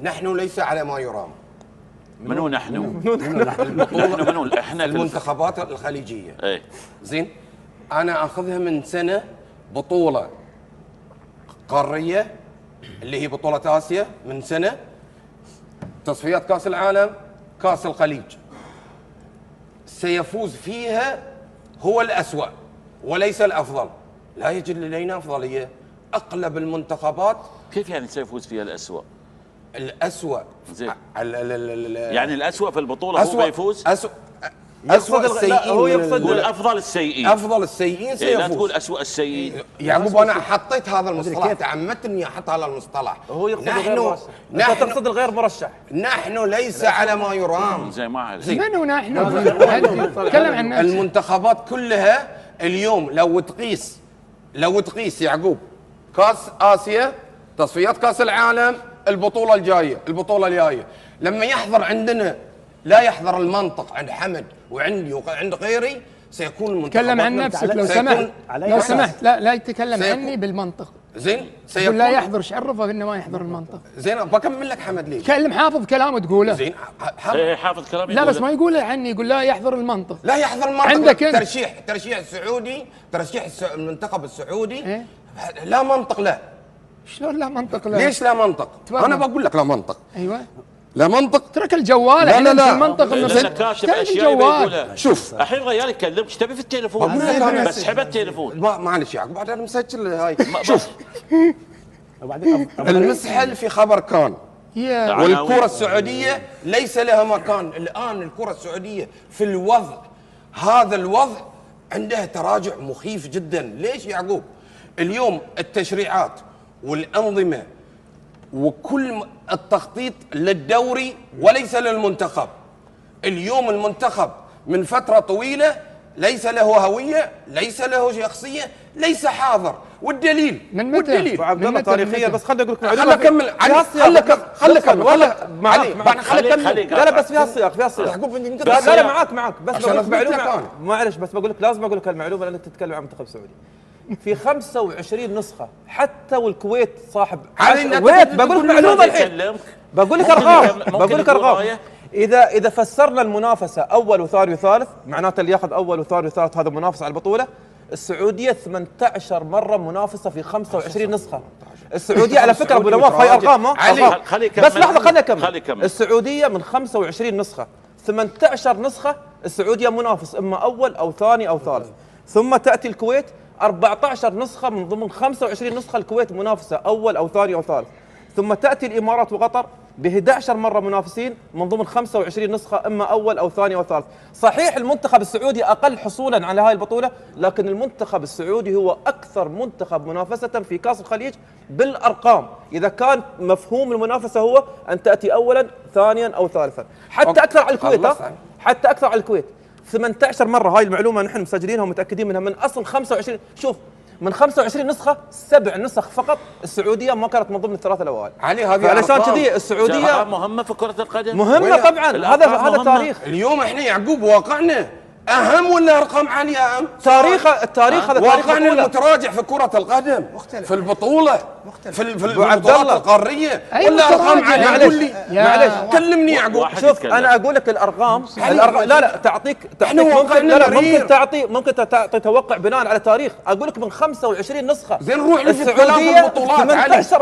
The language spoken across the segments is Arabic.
نحن ليس على ما يرام. منو نحن؟ منو احنا المنتخبات الخليجيه. ايه زين، انا اخذها من سنه بطوله قاريه اللي هي بطوله اسيا، من سنه تصفيات كاس العالم، كاس الخليج. سيفوز فيها هو الأسوأ وليس الأفضل. لا يوجد لدينا أفضلية. أغلب المنتخبات. كيف يعني سيفوز فيها الأسوأ؟ الأسوأ زين، يعني الأسوأ في البطولة هو بيفوز؟ أسوأ السيئين. هو يقصد أفضل السيئين. أفضل السيئين سيفوز. لا تقول أسوأ السيئين. يعقوب أنا حطيت هذا المصطلح، تعمدت إني أحط هذا المصطلح. هو يقصد غير مرشح. أنت تقصد الغير مرشح. نحن ليس على ما يرام. زي ما عليك. منو نحن؟ تكلم عن نفسك. المنتخبات كلها اليوم لو تقيس يعقوب كاس آسيا، تصفيات كاس العالم، البطولة الجاية، لما يحضر عندنا لا يحضر المنطق عند حمد وعندي وعند غيري، سيكون المنتخبات. تكلم عن نفسك لو سمحت. لا يتكلم عني بالمنطق. زين، يقول لا يحضر، ايش عرفه انه ما يحضر المنطق؟ زين، بكمل لك حمد ليش. تكلم حافظ كلامه تقوله. زين، حافظ كلامي. لا بس ما يقول عني، يقول لا يحضر المنطق. لا يحضر المنطق. عندك ترشيح السعودي، المنتخب السعودي. إيه؟ لا منطق. لا شلون لا منطق؟ لا ليش لا منطق؟ انا بقول لك لا منطق. ايوه لا منطق. اترك الجوال. لا المنطق انا كاتب اشياء بيقولها. شوف الحين ريال يكلمك، ايش تبي في التليفون؟ بس حب التليفون. معلش يعقوب، بعد انا مسجل هاي. شوف المسحل في خبر كان، والكرة السعودية ليس لها مكان الآن. الكرة السعودية في هذا الوضع عندها تراجع مخيف جدا. ليش يعقوب؟ اليوم التشريعات والأنظمة وكل التخطيط للدوري وليس للمنتخب. اليوم المنتخب من فترة طويلة ليس له هوية، ليس له شخصية، ليس حاضر. والدليل من متى؟ عبد الله تاريخيا، بس خليني اقول لك خليني اكمل. خليني اكمل. لا بس فيها السياق. لا معاك بس بقول لك معلومه. معلش بس بقول لك، لازم اقول لك المعلومه لانك تتكلم عن المنتخب السعودي. في 25 نسخه، حتى والكويت صاحب ويت. بقول لك معلومه الحين، بقول لك ارقام. اذا فسرنا المنافسه اول وثاني وثالث، معناته اللي ياخذ اول وثاني وثالث هذا منافسه على البطوله. السعوديه 18 مره منافسه في 25 نسخه. السعوديه على فكره ابو نواف هاي ارقام. بس لحظه خليني اكمل. السعوديه من 25 نسخه 18 نسخه السعوديه منافس، اما اول او ثاني او ثالث. ثم تاتي الكويت 14 نسخه من ضمن 25 نسخه الكويت منافسه اول او ثاني او ثالث. ثم تاتي الامارات وقطر ب 11 مره منافسين من ضمن 25 نسخه، اما اول او ثاني او ثالث. صحيح المنتخب السعودي اقل حصولا على هاي البطوله، لكن المنتخب السعودي هو اكثر منتخب منافسه في كاس الخليج بالارقام. اذا كان مفهوم المنافسه هو ان تاتي اولا ثانيا او ثالثا، حتى اكثر على الكويت. حتى اكثر على الكويت 18 مره. هاي المعلومه نحن مسجلينها ومتاكدين منها من اصل 25. شوف، من 25 نسخة 7 نسخ فقط السعودية ما كانت من ضمن الثلاثة الأوائل. علشان كذي السعودية مهمة في كرة القدم. مهمة طبعا. هذا تاريخ. اليوم احنا يعقوب واقعنا أهم ولا أرقام عالية أهم؟ التاريخ هذا واقعنا المتراجع في كرة القدم مختلف. في البطولة في البطولات القارية ولا أرقام عالية؟ معلش كلمني يعقوب. شوف أنا أقول لك الأرقام. لا تعطيك ممكن تعطي توقع بناء على تاريخ. أقول لك من 25 نسخة. زين روح لي في البطولات.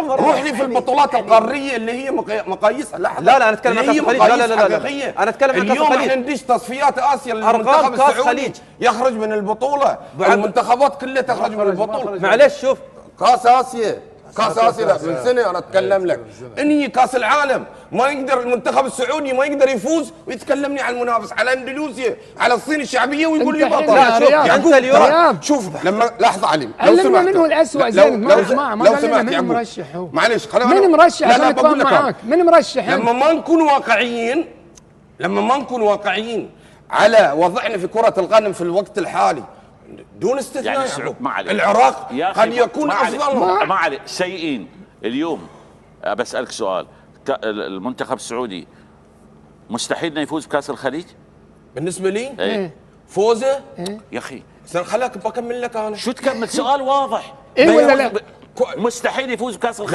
روح لي في البطولات القارية اللي هي مقاييسها. لا أنا أتكلم عن كأس الخليج. لا أنا أتكلم عن كأس الخليج. اليوم احنا ندش تصفيات آسيا للمنتخب السعودي يخرج من البطولة. المنتخبات كلها تخرج من البطولة. معلش شوف كاس آسيا من سنة أنا أتكلم لك. إني كاس العالم ما يقدر المنتخب السعودي ما يقدر يفوز، ويتكلمني عن المنافس على اندونيسيا على الصين الشعبية ويقول لي بطل. أنت اليوم شوف لما لحظة علي لو سمحت منه الأسوأ. زين ما سمحت من مرشح هو. معلش من مرشح عشان أتفاهم معاك. من مرشح لما ما نكون واقعيين على وضعنا في كرة القدم في الوقت الحالي دون استثناء. يعني العراق قد يكون افضل. ما عليه سيئين اليوم. بسألك سؤال، المنتخب السعودي مستحيل انه يفوز بكاس الخليج بالنسبة لي؟ فوزه يا اخي خلاك بكمل لك انا. شو تكمل؟ سؤال واضح. اي ولا لا؟ مستحيل يفوز بكاس الخليج.